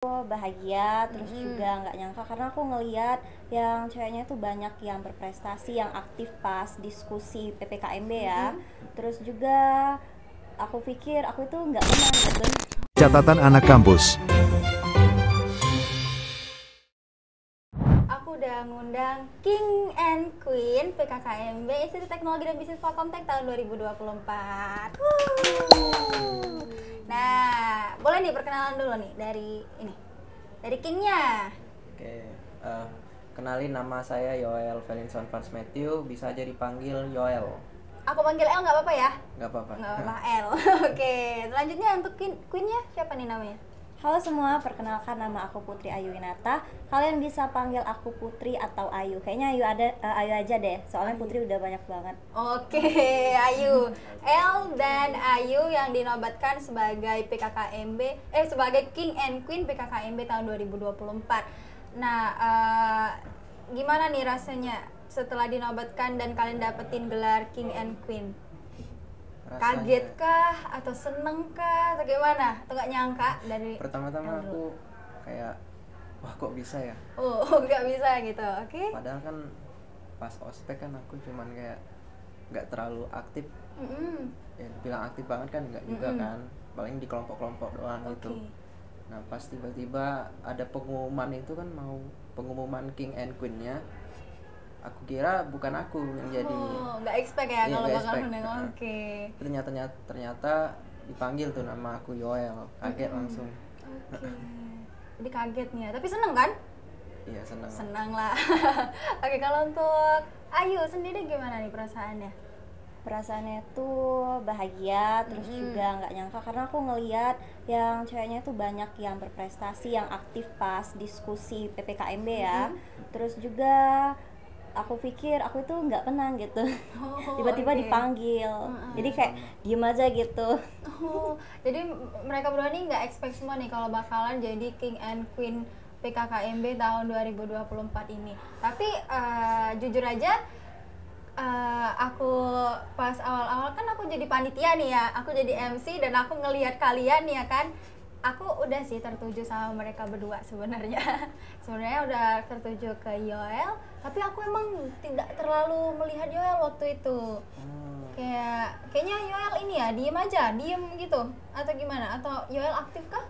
Bahagia, terus juga nggak nyangka karena aku ngeliat yang ceweknya tuh banyak yang berprestasi, yang aktif pas diskusi PPKMB ya. Terus juga aku pikir aku itu nggak menang gitu. Catatan anak kampus. Aku udah ngundang King and Queen PKKMB Institut Teknologi dan Bisnis Fakomtek tahun 2024. Nah, boleh nih perkenalan dulu nih dari Kingnya. Oke, kenalin nama saya Yoel Felinson Vance Matthew, bisa aja dipanggil Yoel. Aku panggil El nggak apa-apa ya? Nggak apa-apa. Nggak apa-apa, El. Oke, selanjutnya untuk Queennya siapa nih namanya? Halo semua, perkenalkan nama aku Putri Ayu Winata. Kalian bisa panggil aku Putri atau Ayu. Kayaknya Ayu aja deh, soalnya Putri udah banyak banget. Oke, Ayu. El dan Ayu yang dinobatkan sebagai sebagai King and Queen PKKMB tahun 2024. Nah, gimana nih rasanya setelah dinobatkan dan kalian dapetin gelar King and Queen? Rasanya, Kaget kah atau seneng kah atau gimana? Atau nggak nyangka dari pertama-tama El aku dulu? kayak, wah kok bisa ya? Oh, nggak bisa gitu. Oke. Padahal kan pas ospek kan aku cuman kayak nggak terlalu aktif. Ya dibilang aktif banget kan nggak juga kan, paling di kelompok-kelompok doang gitu. Oke. Nah pas tiba-tiba ada pengumuman itu kan, mau pengumuman King and Queen-nya, aku kira bukan aku yang jadi. Oh, nggak expect ya Iya, kalau nggak bakal expect. undang. Oke. Ternyata dipanggil tuh nama aku Yoel, kaget langsung. Oke. Jadi kaget nih ya, tapi seneng kan? Iya senang. Senang lah. Oke, kalau untuk Ayu sendiri gimana nih perasaannya? Perasaannya tuh bahagia, terus juga nggak nyangka karena aku ngeliat yang ceweknya tuh banyak yang berprestasi, yang aktif pas diskusi PPKMB ya. Terus juga aku pikir aku itu nggak menang gitu. Tiba-tiba oke. dipanggil, jadi kayak diem aja gitu. Oh, jadi mereka berdua nih nggak expect semua nih kalau bakalan jadi King and Queen PKKMB tahun 2024 ini. Tapi jujur aja, aku pas awal-awal kan aku jadi panitia nih ya, aku jadi MC dan aku ngelihat kalian ya kan, aku udah sih tertuju sama mereka berdua sebenarnya. Sebenarnya udah tertuju ke Yoel, tapi aku emang tidak terlalu melihat Yoel waktu itu. Kayaknya Yoel ini ya diem gitu atau gimana? Atau Yoel aktif kah?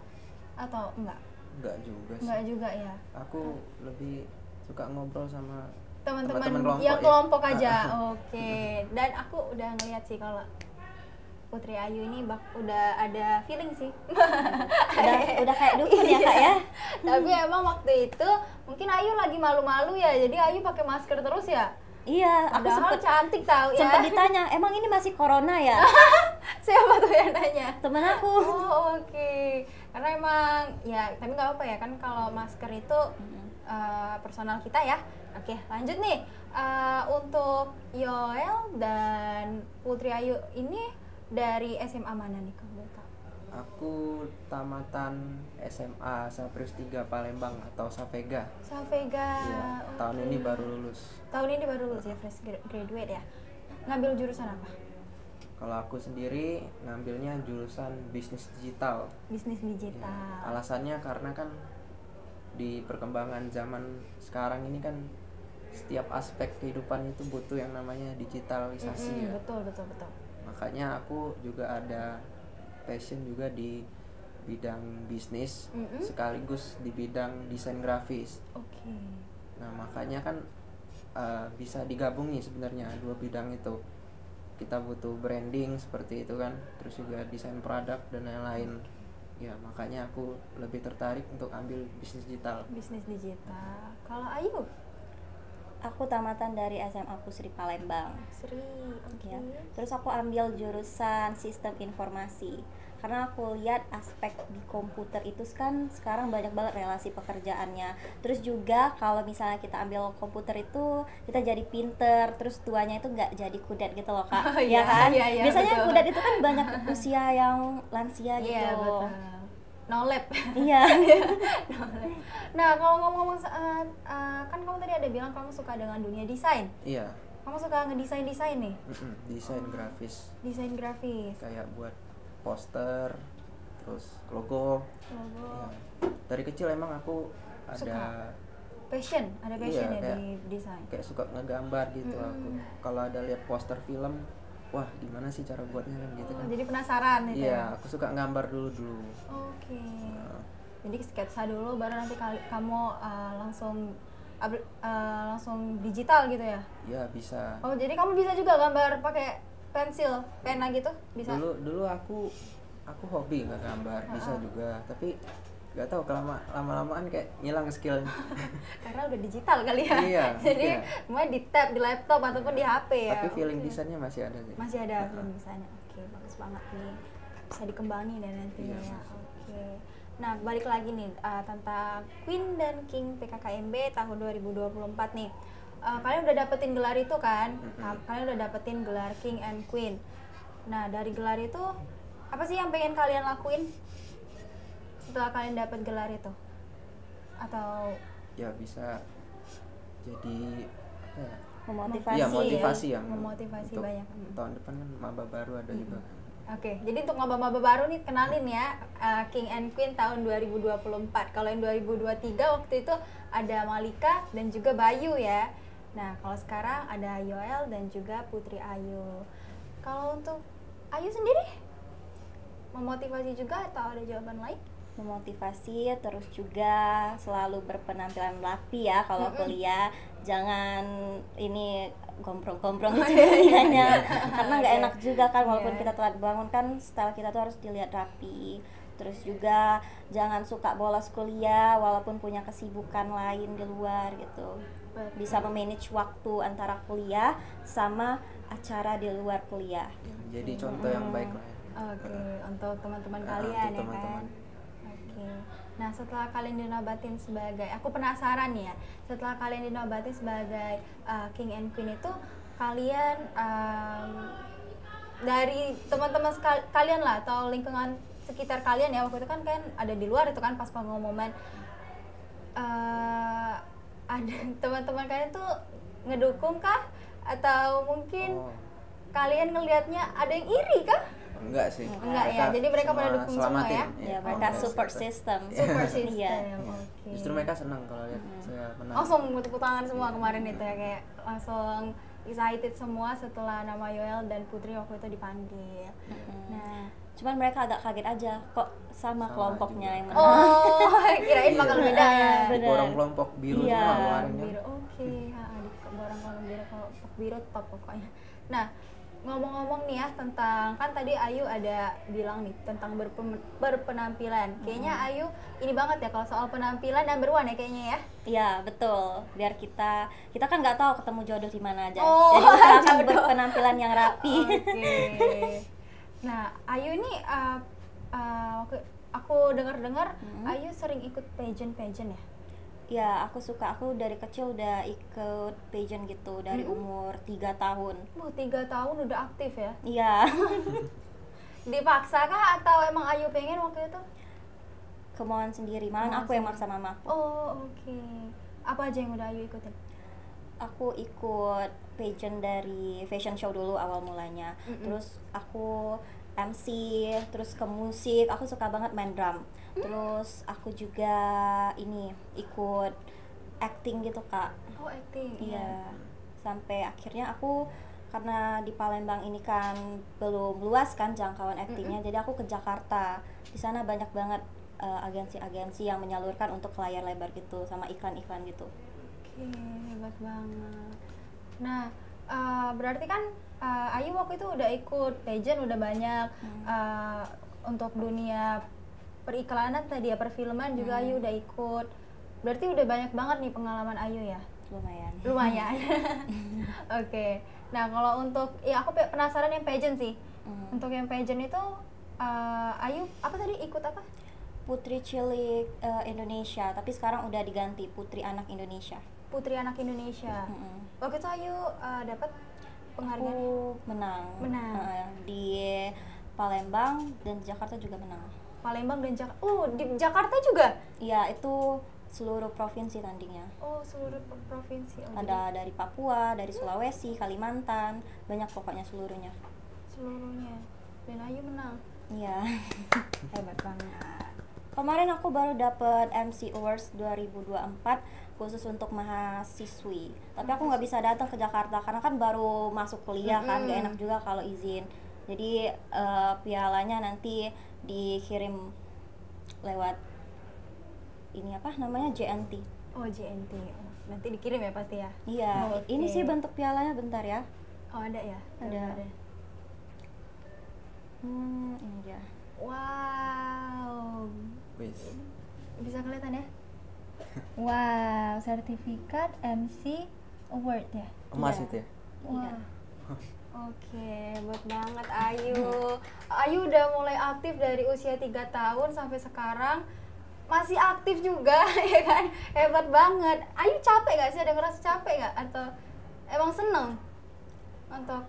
Atau enggak? Enggak juga sih. Enggak juga ya. Aku lebih suka ngobrol sama Teman-teman kelompok yang ya. kelompok aja. Oke. Dan aku udah ngeliat sih kalau Putri Ayu ini udah ada feeling sih. Udah kayak dukun ya kak ya. Tapi emang waktu itu mungkin Ayu lagi malu-malu ya, jadi Ayu pakai masker terus ya. Iya, aku Padahal sempet cantik tahu ya. ditanya, emang ini masih corona ya? Siapa tuh yang nanya? Temen aku. Oh, oke. Karena emang ya, tapi nggak apa ya kan kalau masker itu personal kita ya. Oke, lanjut nih. Untuk Yoel dan Putri Ayu ini dari SMA mana nih kamu tahu? Aku tamatan SMA Saprius 3 Palembang atau Sapega. Savega. Iya, tahun oke. ini baru lulus. Tahun ini baru lulus ya, fresh graduate ya. Ngambil jurusan apa? Kalau aku sendiri ngambilnya jurusan bisnis digital. Bisnis Ya, digital. alasannya karena kan di perkembangan zaman sekarang ini kan setiap aspek kehidupan itu butuh yang namanya digitalisasi ya. Betul. Makanya aku juga ada passion juga di bidang bisnis, sekaligus di bidang desain grafis. Oke. Nah makanya kan bisa digabungi sebenarnya dua bidang itu. Kita butuh branding seperti itu kan, terus juga desain produk dan lain-lain. Ya makanya aku lebih tertarik untuk ambil bisnis digital. Bisnis digital. Kalau Ayu? Aku tamatan dari SMA Pusri Palembang. Sri. Oke. Ya. Terus aku ambil jurusan sistem informasi karena aku lihat aspek di komputer itu kan sekarang banyak banget relasi pekerjaannya. Terus juga kalau misalnya kita ambil komputer itu kita jadi pinter, terus tuanya itu nggak jadi kudet gitu loh kak. Oh, Ya iya, kan? iya, Biasanya betul. kudet itu kan banyak usia yang lansia gitu. Iya, betul. No lab. Iya. No lab. Nah, kalau ngomong-ngomong kan kamu tadi ada bilang kamu suka dengan dunia desain. Iya, Kamu suka ngedesain desain grafis, desain grafis. kayak buat poster, terus logo. Logo. Ya. Dari kecil emang aku ada Suka? Ada passion ya kayak, di desain. kayak suka ngegambar gitu aku. Kalau ada lihat poster film, wah gimana sih cara buatnya kan gitu kan. Jadi penasaran gitu Iya, ya. aku suka gambar dulu. Oke. Nah, Jadi sketsa dulu baru nanti kamu langsung digital gitu ya. ya bisa. Oh, jadi kamu bisa juga gambar pakai pensil, pena gitu? Bisa. Dulu aku hobi nggak gambar, bisa juga. Tapi nggak tahu lama-lamaan kayak ngilang skill. Karena udah digital kali ya. Iya, Jadi iya. mulai di tab di laptop ataupun di HP ya. Tapi feeling Oke. desainnya masih ada sih. Masih ada feeling desainnya. Oke, bagus banget nih. Bisa dikembangin dan nantinya Iya, ya. masih. Oke. Nah, balik lagi nih tentang Queen dan King PKKMB tahun 2024 nih. Kalian udah dapetin gelar itu kan? Kalian udah dapetin gelar King and Queen. Nah, dari gelar itu apa sih yang pengen kalian lakuin setelah kalian dapet gelar itu? Atau Ya bisa jadi apa ya? Memotivasi. Iya, motivasi ya, yang memotivasi untuk banyak. tahun depan kan maba baru ada juga kan. Oke, jadi untuk maba-maba baru nih kenalin ya King and Queen tahun 2024. Kalau yang 2023 waktu itu ada Malika dan juga Bayu ya. Nah, kalau sekarang ada Yoel dan juga Putri Ayu. Kalau untuk Ayu sendiri memotivasi juga atau ada jawaban lain? Memotivasi, terus juga selalu berpenampilan rapi ya kalau kuliah, jangan ini gombrong-gombrong gitu kuliahnya karena nggak enak juga kan walaupun kita telat bangun kan style kita tuh harus dilihat rapi. Terus juga jangan suka bolos kuliah walaupun punya kesibukan lain di luar gitu, bisa memanage waktu antara kuliah sama acara di luar kuliah. Ya, jadi contoh yang baik lah ya. Oke, untuk teman-teman Untuk kalian ya teman-teman. kan. Oke. Nah, setelah kalian dinobatin sebagai, aku penasaran nih ya, setelah kalian dinobatin sebagai King and Queen itu, kalian dari teman-teman kalian lah atau lingkungan sekitar kalian ya, waktu itu kan ada di luar itu kan pas pengumuman, ada teman-teman kalian tuh ngedukung kah? Atau mungkin Oh, kalian ngelihatnya ada yang iri kah? enggak sih. Enggak ya, jadi mereka pada dukung semua selamatin. ya? Ya, mereka mereka support support. system. Super system. Iya. Oke. Justru mereka senang kalau lihat saya menang. Langsung tepuk tangan semua kemarin itu ya, kayak langsung excited semua setelah nama Yoel dan Putri waktu itu dipanggil. Nah, Cuman mereka agak kaget aja kok sama kelompoknya juga. yang menang. oh kirain bakal Iya. beda ya. Bener. Borong kelompok biru Iya. semua kemarin kan. Biru, oke. Di borang kolom biru, kelompok biru top pokoknya. Nah, ngomong-ngomong nih ya tentang, kan tadi Ayu ada bilang nih tentang berpenampilan. Kayaknya Ayu ini banget ya kalau soal penampilan number one ya kayaknya ya. Iya betul, biar kita kan nggak tahu ketemu jodoh di mana aja. Oh, Jadi usahakan jodoh. berpenampilan yang rapi. Oke. Nah, Ayu ini aku dengar-dengar Ayu sering ikut pageant ya. Ya aku suka, aku dari kecil udah ikut pageant gitu dari umur 3 tahun. Wah, 3 tahun udah aktif ya. Iya. Dipaksa kah atau emang Ayu pengen waktu itu? Kemauan sendiri, malah aku yang maksa mamaku. Oh, oke. Apa aja yang udah Ayu ikutin? Aku ikut pageant dari fashion show dulu awal mulanya. Terus aku MC, terus ke musik, aku suka banget main drum. Terus aku juga ini ikut acting gitu Kak. Oh, acting. Iya. Sampai akhirnya aku karena di Palembang ini kan belum luas kan jangkauan aktingnya, jadi aku ke Jakarta. Di sana banyak banget agensi-agensi yang menyalurkan untuk layar lebar gitu sama iklan-iklan gitu. Oke, hebat banget. Nah, berarti kan Ayu waktu itu udah ikut pageant udah banyak, untuk dunia periklanan tadi ya, perfilman juga Ayu udah ikut. Berarti udah banyak banget nih pengalaman Ayu ya. Lumayan. Lumayan. Oke. Nah, kalau untuk ya aku penasaran yang pageant sih. Untuk yang pageant itu Ayu apa tadi ikut apa? Putri Cilik Indonesia, tapi sekarang udah diganti Putri Anak Indonesia. Putri Anak Indonesia. Waktu itu Ayu dapat penghargaan. Aku menang. Di Palembang dan di Jakarta juga menang. Palembang dan Jakarta. Di Jakarta juga? Iya, itu seluruh provinsi tandingnya. Oh, seluruh provinsi. Oh, Ada dari Papua, dari Sulawesi, Kalimantan, banyak pokoknya seluruhnya. seluruhnya. Dan Ayu menang. Iya. Hebat banget. Kemarin aku baru dapet MC Awards 2024 khusus untuk mahasiswi. Tapi aku nggak bisa datang ke Jakarta karena kan baru masuk kuliah kan, gak enak juga kalau izin. Jadi pialanya nanti dikirim lewat ini apa namanya JNT. Oh, JNT. Oh, nanti dikirim ya pasti ya. Iya, Oke. ini sih bentuk pialanya, bentar ya. Oh, ada ya? Ada. Ini dia. Wow. Wis. Bisa kelihatan ya? Wow, sertifikat MC Award ya? Emas Iya. itu ya. Wah. Oke, buat banget Ayu. Ayu udah mulai aktif dari usia 3 tahun sampai sekarang masih aktif juga ya kan? Hebat banget. Ayu capek gak sih? Ada ngerasa capek gak? Atau emang seneng untuk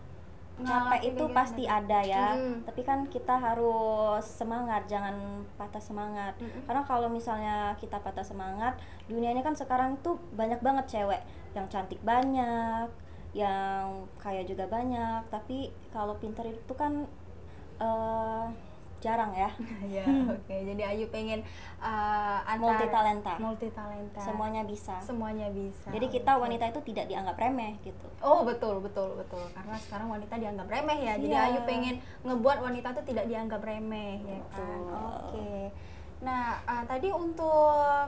Capek ngelakuin itu kegiatan pasti itu? ada ya, Mm. tapi kan kita harus semangat, jangan patah semangat. Karena kalau misalnya kita patah semangat, dunia ini kan sekarang tuh banyak banget cewek yang cantik banyak, yang kaya juga banyak, tapi kalau pinter itu kan jarang ya. Ya, oke. Jadi Ayu pengen multi talenta. Semuanya bisa. Semuanya bisa. Jadi kita Oke. wanita itu tidak dianggap remeh gitu. Oh, betul. Karena sekarang wanita dianggap remeh ya. Jadi Iya. Ayu pengen ngebuat wanita itu tidak dianggap remeh ya kan. Betul. Oke. Nah, tadi untuk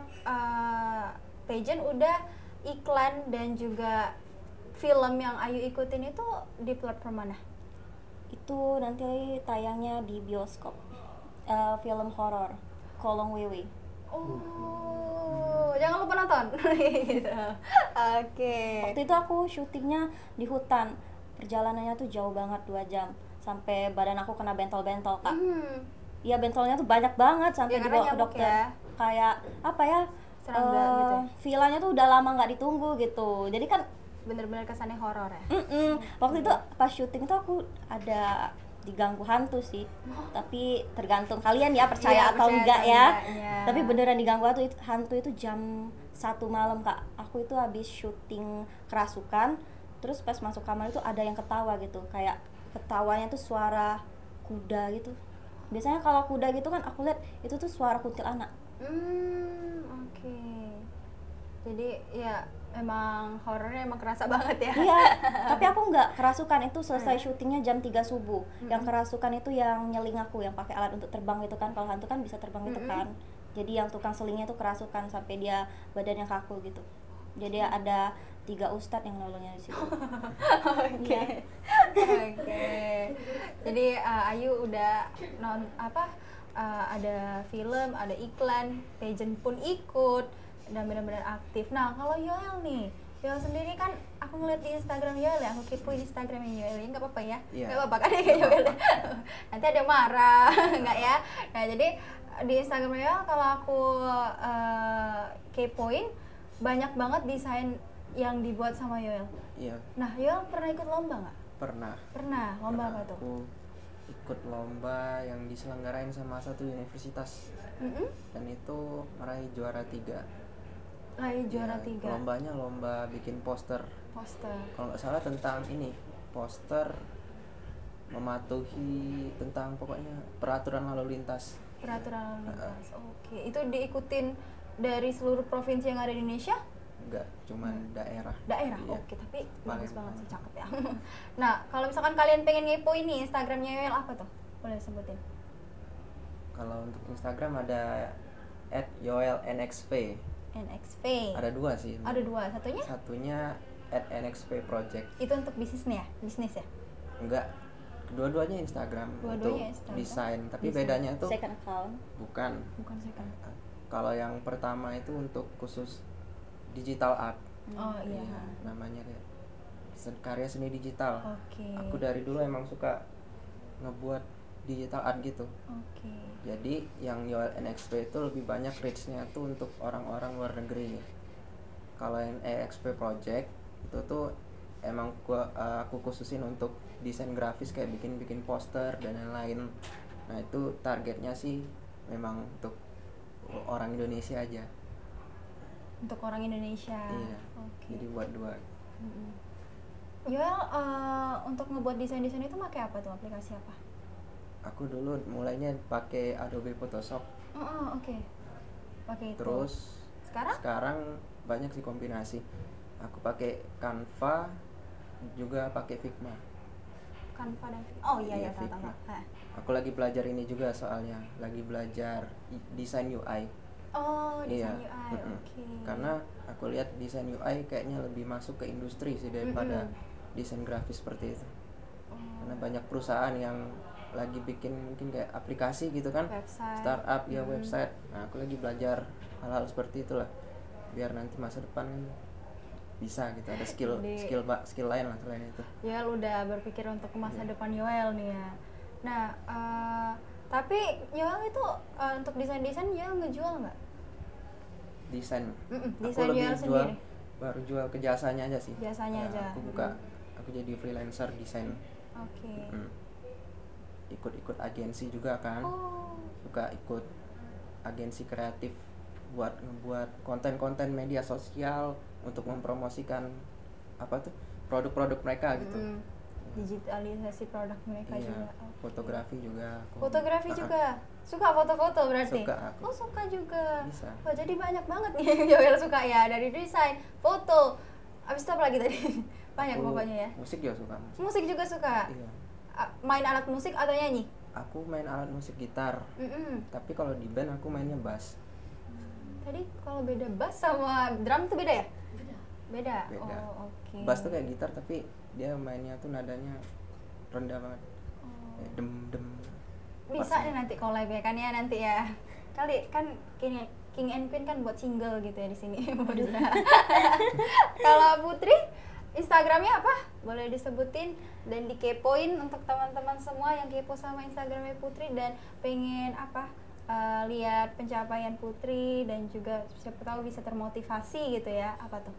pageant udah, iklan dan juga film yang Ayu ikutin itu di platform mana? Itu nanti tayangnya di bioskop. Film horor Kolong Wewe. Oh, jangan lupa nonton. Gitu. Oke. Waktu itu aku syutingnya di hutan. Perjalanannya tuh jauh banget, 2 jam. Sampai badan aku kena bentol-bentol, Kak. Iya, bentolnya tuh banyak banget sampai Ya, karena dibawa ke nyamuk dokter. ya. Kayak apa ya? Serangga gitu ya? Villanya tuh udah lama nggak ditunggu gitu. Jadi kan Bener-bener kesannya horor ya. waktu itu pas syuting tuh aku ada diganggu hantu sih. Tapi tergantung kalian ya percaya Iya, atau percaya enggak atau ya. enggaknya. Tapi beneran diganggu hantu itu jam 1 malam, Kak. Aku itu habis syuting kerasukan, terus pas masuk kamar itu ada yang ketawa gitu. Kayak ketawanya tuh suara kuda gitu. Biasanya kalau kuda gitu kan aku lihat itu tuh suara kuntilanak. Oke. Jadi ya emang horornya emang kerasa banget ya. Iya, tapi aku nggak kerasukan. Itu selesai syutingnya jam 3 subuh. Yang kerasukan itu yang nyeling aku, yang pakai alat untuk terbang gitu kan. Kalau hantu kan bisa terbang gitu kan. Jadi yang tukang selingnya tuh kerasukan sampai dia badannya kaku gitu. Jadi ada 3 ustadz yang nolongnya di situ. Oke. Iya. Oke. Jadi Ayu udah ada film, ada iklan, pageant pun ikut dan benar-benar aktif. Nah, kalau Yoel nih, Yoel sendiri kan aku ngeliat di Instagram Yoel ya, aku kepoin Instagramnya Yoel ya, nggak apa-apa ya? Iya. Nggak apa-apa kan ya kayak Yoel? Nanti ada yang marah, nggak ya? Nah, jadi di Instagram Yoel kalau aku kepoin banyak banget desain yang dibuat sama Yoel. Iya, Nah, Yoel pernah ikut lomba nggak? pernah. Pernah, lomba apa tuh? Aku ikut lomba yang diselenggarain sama satu universitas dan itu meraih juara 3. Raih juara Ya, 3 Lombanya lomba bikin poster. poster. Kalau nggak salah tentang ini, poster mematuhi tentang pokoknya peraturan lalu lintas. Peraturan lalu lintas. Oke, itu diikutin dari seluruh provinsi yang ada di Indonesia? Enggak, cuman daerah. Daerah. Iya. Oke, tapi bagus banget sih, cakep ya. Hmm. Nah, kalau misalkan kalian pengen ngepo ini Instagramnya Yoel apa tuh? Boleh sebutin. Kalau untuk Instagram ada @yoelnxp. NXP. Ada 2 sih. Ada 2. Satunya Satunya @nxp project. itu untuk bisnisnya ya? Bisnis ya? Enggak, kedua-duanya Instagram Dua-duanya untuk Instagram. desain, tapi Desain. bedanya tuh Second account. bukan. Bukan second. Kalau yang pertama itu untuk khusus digital art. Oh iya. Namanya kayak karya seni digital. Oke. Aku dari dulu emang suka ngebuat digital art gitu. Oke. Jadi yang Yoel NXP itu lebih banyak reach-nya tuh untuk orang-orang luar negeri. Kalau yang NXP Project itu tuh emang aku khususin untuk desain grafis kayak bikin poster dan lain-lain. Nah, itu targetnya sih memang untuk orang Indonesia aja. Untuk orang Indonesia. Iya. Oke. Jadi buat 2. Yoel untuk ngebuat desain-desain itu pakai apa tuh, aplikasi apa? Aku dulu mulainya pakai Adobe Photoshop. Oke. Pakai itu. Terus sekarang banyak sih kombinasi. Aku pakai Canva, juga pakai Figma. Canva dan oh iya tahu. Figma. Aku lagi belajar ini juga soalnya, lagi belajar desain UI. Oh, desain Iya. UI. Oke. Karena aku lihat desain UI kayaknya lebih masuk ke industri sih daripada desain grafis seperti itu. Karena banyak perusahaan yang lagi bikin mungkin kayak aplikasi gitu kan, Website. startup ya, website. Nah, aku lagi belajar hal-hal seperti itulah, biar nanti masa depan kan bisa gitu, ada skill lain lah selain itu. Yoel udah berpikir untuk masa depan Yoel nih ya. Nah, tapi Yoel itu untuk desain Yoel ngejual nggak? Desain. Aku Desain lebih Yoel sendiri. baru jual ke jasanya aja sih. Jasanya aja. Aku jadi freelancer desain. Oke. Ikut agensi juga kan. Oh. Suka ikut agensi kreatif buat ngebuat konten-konten media sosial untuk mempromosikan produk-produk mereka gitu. Digitalisasi produk mereka Iya, juga. fotografi juga. Fotografi juga. Suka foto-foto berarti? Suka aku. Oh, suka juga. Bisa. Wah, jadi banyak banget nih Yoel suka ya, dari desain, foto. Abis itu apa lagi tadi? Banyak Aku pokoknya ya. Musik juga suka. Musik juga suka. Iya. Main alat musik atau nyanyi? Aku main alat musik gitar. Tapi kalau di band aku mainnya bass. Tadi kalau beda bass sama drum tuh beda ya? Beda. Beda. Oh, oke. Bass tuh kayak gitar tapi dia mainnya tuh nadanya rendah banget. Kayak dem. Bisa nih nanti collab ya kan ya nanti ya. Kali kan King and Queen kan buat single gitu ya di sini. Bisa. Kalau Putri Instagramnya apa? Boleh disebutin dan dikepoin untuk teman-teman semua yang kepo sama Instagramnya Putri dan pengen lihat pencapaian Putri dan juga siapa tahu bisa termotivasi gitu ya. Apa tuh?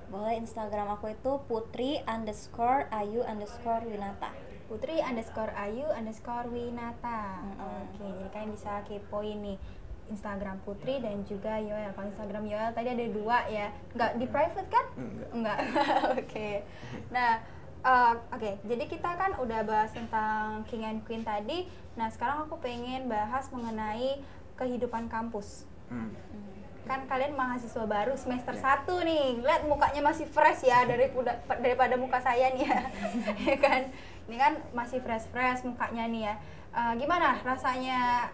Boleh, Instagram aku itu putri_ayu_winata. Putri_ayu_winata. Oke, jadi kalian bisa kepoin nih Instagram Putri dan juga Yoel. Kalau Instagram Yoel tadi ada 2 ya, nggak di private kan? Enggak. Oke. Nah, oke. Jadi kita kan udah bahas tentang King and Queen tadi. Nah, sekarang aku pengen bahas mengenai kehidupan kampus. Kan kalian mahasiswa baru semester 1 nih, lihat mukanya masih fresh ya daripada muka saya nih ya. Ya kan, ini kan masih fresh mukanya nih ya. Gimana rasanya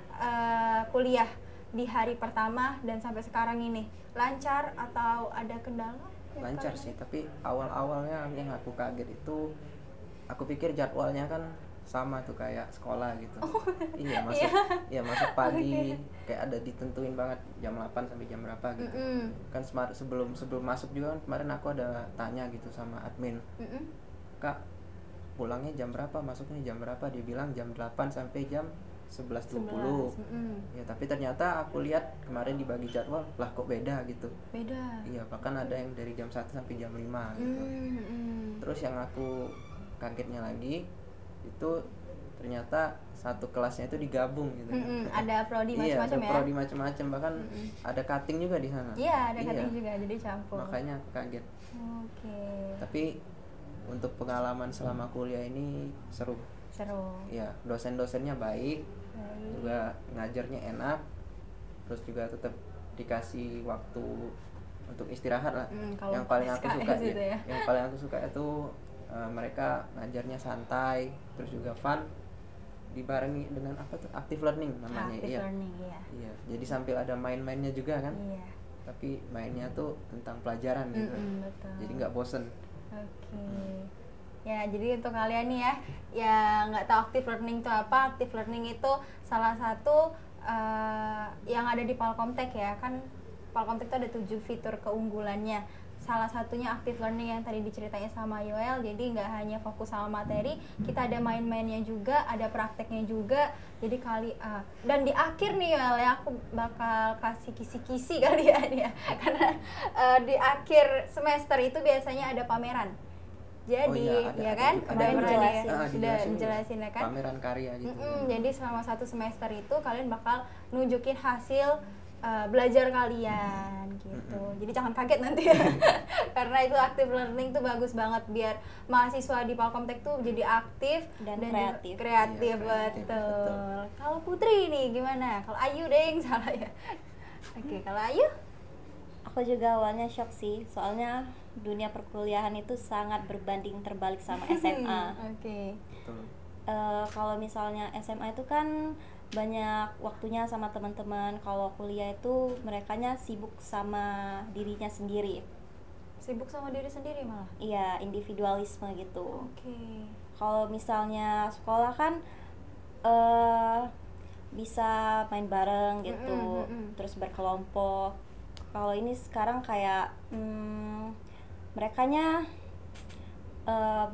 kuliah di hari pertama dan sampai sekarang ini? Lancar atau ada kendala? Lancar sih, tapi awal-awalnya yang aku kaget itu, aku pikir jadwalnya kan sama tuh kayak sekolah gitu. Iya, masuk pagi, kayak ada ditentuin banget jam 8 sampai jam berapa gitu. Kan sebelum masuk juga kan kemarin aku ada tanya gitu sama admin. Kak, pulangnya jam berapa, masuknya jam berapa? Dia bilang jam 8 sampai jam 11.20. Ya, tapi ternyata aku lihat kemarin dibagi jadwal, lah kok beda gitu. Beda. Iya, bahkan ada yang dari jam 1 sampai jam 5 gitu. Terus yang aku kagetnya lagi itu ternyata satu kelasnya itu digabung gitu. Ada prodi macam-macam ya. Iya, ada prodi macam-macam, bahkan ada cutting juga di sana. Iya, ada cutting juga, jadi campur. Makanya aku kaget. Oke. Tapi untuk pengalaman selama kuliah ini seru. Iya, dosen-dosennya baik. Juga ngajarnya enak. Terus juga tetap dikasih waktu untuk istirahat lah. Yang paling aku suka gitu ya. Yang paling aku suka itu mereka ngajarnya santai, terus juga fun, dibarengi dengan active learning namanya. Learning, iya. Iya, jadi sambil ada main-mainnya juga kan. Iya. Tapi mainnya tuh tentang pelajaran gitu. Betul. Jadi nggak bosen. Oke. Ya, jadi untuk kalian nih ya yang nggak tahu active learning itu apa, active learning itu salah satu yang ada di Palkomtek ya. Kan Palkomtek itu ada 7 fitur keunggulannya. Salah satunya active learning yang tadi diceritain sama Yoel. Jadi nggak hanya fokus sama materi, kita ada main-mainnya juga, ada prakteknya juga. Jadi dan di akhir nih Yoel ya, aku bakal kasih kisi-kisi kali ya. Karena di akhir semester itu biasanya ada pameran. Jadi sudah menjelasin ya kan, pameran karya gitu. Jadi selama 1 semester itu kalian bakal nunjukin hasil belajar kalian gitu. Jadi jangan kaget nanti ya. Karena itu active learning tuh bagus banget biar mahasiswa di Palkomtek tuh jadi aktif Dan juga kreatif. kreatif, Iya, kreatif, betul. Kalau Putri nih gimana? Kalau Ayu deh salah ya. Oke, kalau Ayu? Aku juga awalnya shock sih, soalnya dunia perkuliahan itu sangat berbanding terbalik sama SMA. Oke. Betul. Kalau misalnya SMA itu kan banyak waktunya sama teman-teman, kalau kuliah itu merekanya sibuk sama dirinya sendiri. Sibuk sama diri sendiri malah. Iya, individualisme gitu. Oke. Kalau misalnya sekolah kan eh bisa main bareng gitu, terus berkelompok. Kalau ini sekarang kayak merekanya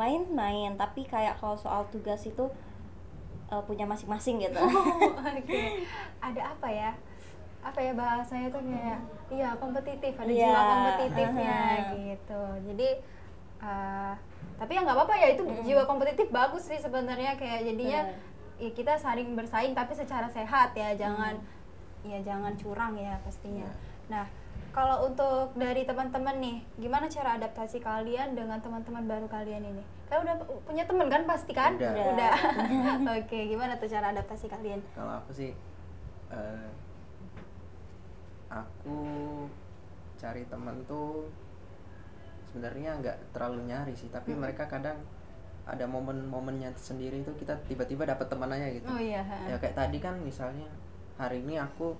main-main, tapi kayak kalau soal tugas itu punya masing-masing gitu. Oh, oke. Ada apa ya? Apa ya bahasanya tuh kayak iya kompetitif, ada Iya, jiwa kompetitifnya gitu. Jadi tapi ya nggak apa-apa ya, itu jiwa kompetitif bagus sih sebenarnya, kayak jadinya ya kita saling bersaing tapi secara sehat ya, jangan ya jangan curang ya pastinya. Nah, kalau untuk dari teman-teman nih, gimana cara adaptasi kalian dengan teman-teman baru kalian ini? Kalian udah punya teman kan pasti kan? Udah. Oke, gimana tuh cara adaptasi kalian? Kalau aku sih aku cari teman tuh sebenarnya nggak terlalu nyari sih, tapi mereka kadang ada momen-momennya sendiri itu kita tiba-tiba dapat teman aja gitu. Oh iya. Ya kayak tadi kan misalnya hari ini aku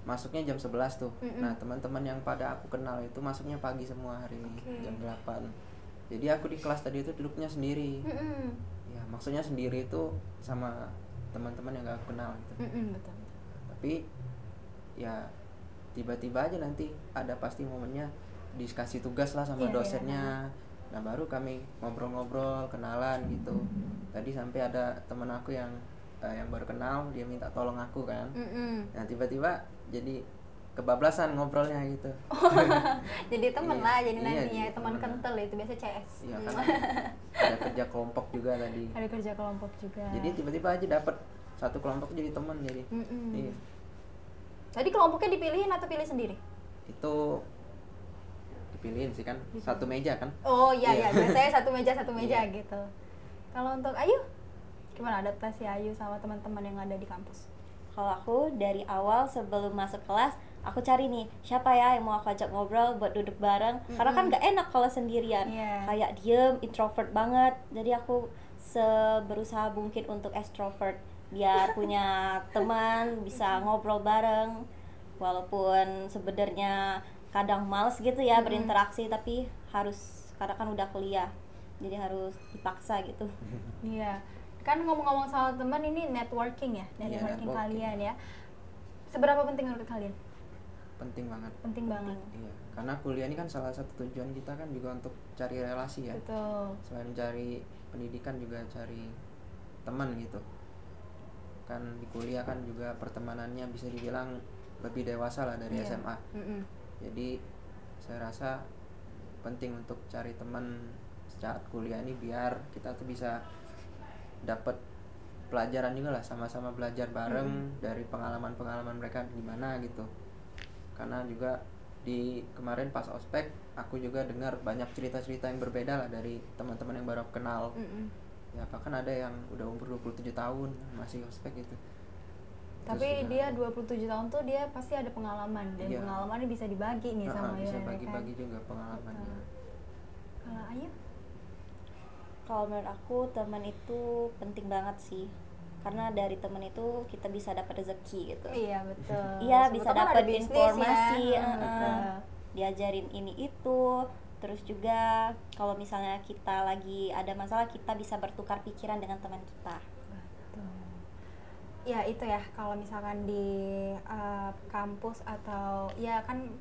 masuknya jam 11 tuh. Nah, teman-teman yang pada aku kenal itu masuknya pagi semua hari ini, jam 8. Jadi aku di kelas tadi itu duduknya sendiri. Ya, maksudnya sendiri itu sama teman-teman yang gak aku kenal gitu. Betul. Tapi ya tiba-tiba aja nanti ada pasti momennya dikasih tugas lah sama dosennya. Nah, baru kami ngobrol-ngobrol, kenalan gitu. Tadi sampai ada teman aku yang baru kenal, dia minta tolong aku kan. Nah, tiba-tiba jadi kebablasan ngobrolnya gitu. Jadi temen lah, jadi Iya, nantinya jadi teman temen. kental itu biasa CS. Iya kan. Ada kerja kelompok juga tadi. Ada kerja kelompok juga. Jadi tiba-tiba aja dapat satu kelompok jadi teman jadi. Iya. Tadi kelompoknya dipilihin atau pilih sendiri? Itu dipilihin sih kan, satu meja kan. Oh iya Iya. ya, biasanya satu meja Iya. gitu. Kalau untuk Ayu, gimana adaptasi Ayu sama teman-teman yang ada di kampus? Kalau aku dari awal sebelum masuk kelas, aku cari nih siapa ya yang mau aku ajak ngobrol buat duduk bareng. Karena kan nggak enak kalau sendirian, Iya. kayak diem, introvert banget. Jadi aku berusaha mungkin untuk extrovert biar punya teman, bisa ngobrol bareng. Walaupun sebenarnya kadang males gitu ya berinteraksi, tapi harus, karena kan udah kuliah, jadi harus dipaksa gitu. Iya. Kan ngomong-ngomong soal teman, ini networking ya, Iya, networking networking. kalian ya. Seberapa penting menurut kalian? Penting banget. Penting banget. Iya, karena kuliah ini kan salah satu tujuan kita kan juga untuk cari relasi ya. Betul. Selain cari pendidikan juga cari teman gitu. Kan di kuliah kan juga pertemanannya bisa dibilang lebih dewasa lah dari Iya. SMA. Jadi saya rasa penting untuk cari teman saat kuliah ini biar kita tuh bisa dapat pelajaran juga lah, sama-sama belajar bareng dari pengalaman-pengalaman mereka gimana gitu. Karena juga di kemarin pas ospek aku juga dengar banyak cerita-cerita yang berbeda lah dari teman-teman yang baru aku kenal. Ya bahkan ada yang udah umur 27 tahun masih ospek gitu. Tapi Terus dia 27 tahun tuh dia pasti ada pengalaman, dan Iya. pengalamannya bisa dibagi nih sama bisa ya, bagi-bagi kan? juga pengalamannya. Kalau Ayu? Kalau menurut aku teman itu penting banget sih, karena dari teman itu kita bisa dapat rezeki gitu. Iya betul. Iya, Siapa bisa tahu kan ada dapat bisnis informasi, ya. Betul. diajarin ini itu. Terus juga kalau misalnya kita lagi ada masalah, kita bisa bertukar pikiran dengan teman kita. Betul. Ya itu ya, kalau misalkan di kampus atau ya kan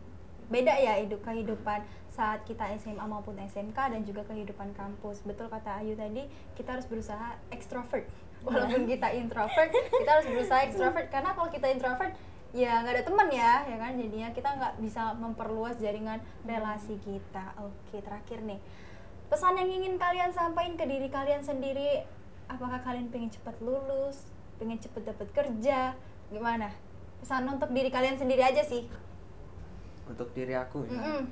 beda ya kehidupan saat kita SMA maupun SMK dan juga kehidupan kampus. Betul kata Ayu tadi, kita harus berusaha ekstrovert. Walaupun kita introvert, kita harus berusaha ekstrovert, karena kalau kita introvert ya nggak ada teman ya kan, jadinya kita nggak bisa memperluas jaringan relasi kita. Oke, terakhir nih, pesan yang ingin kalian sampaikan ke diri kalian sendiri, apakah kalian pengen cepat lulus, pengen cepat dapat kerja, gimana pesan untuk diri kalian sendiri aja sih? untuk diri aku ya. Mm-mm.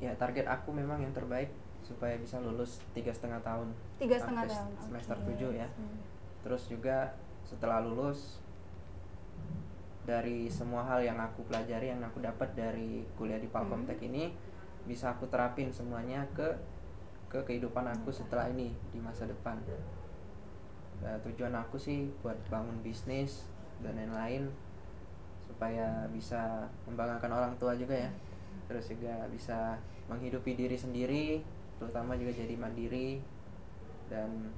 Ya target aku memang yang terbaik supaya bisa lulus 3,5 tahun. 3,5 Sampai tahun. semester Oke. 7 ya. Terus juga setelah lulus, dari semua hal yang aku pelajari, yang aku dapat dari kuliah di Palkomtek ini, bisa aku terapin semuanya ke kehidupan aku setelah ini di masa depan. Tujuan aku sih buat bangun bisnis dan lain-lain supaya bisa membanggakan orang tua juga ya. Terus juga bisa menghidupi diri sendiri, terutama juga jadi mandiri, dan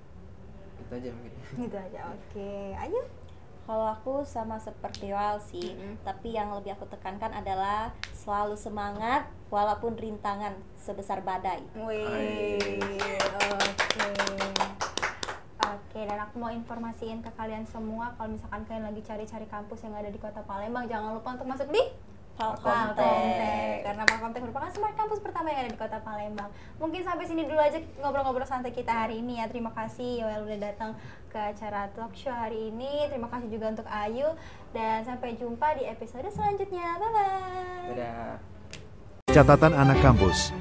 itu aja mungkin. Gitu aja. Oke. Ayo. Kalau aku sama seperti Wal sih, tapi yang lebih aku tekankan adalah selalu semangat walaupun rintangan sebesar badai. Wih. Oke. Oke, dan aku mau informasiin ke kalian semua kalau misalkan kalian lagi cari-cari kampus yang ada di Kota Palembang, jangan lupa untuk masuk di Palkomtek, karena Palkomtek merupakan smart kampus pertama yang ada di Kota Palembang. Mungkin sampai sini dulu aja ngobrol-ngobrol santai kita hari ini ya. Terima kasih Yoel udah datang ke acara talk show hari ini. Terima kasih juga untuk Ayu, dan sampai jumpa di episode selanjutnya. Bye bye. Dadah. Catatan anak kampus.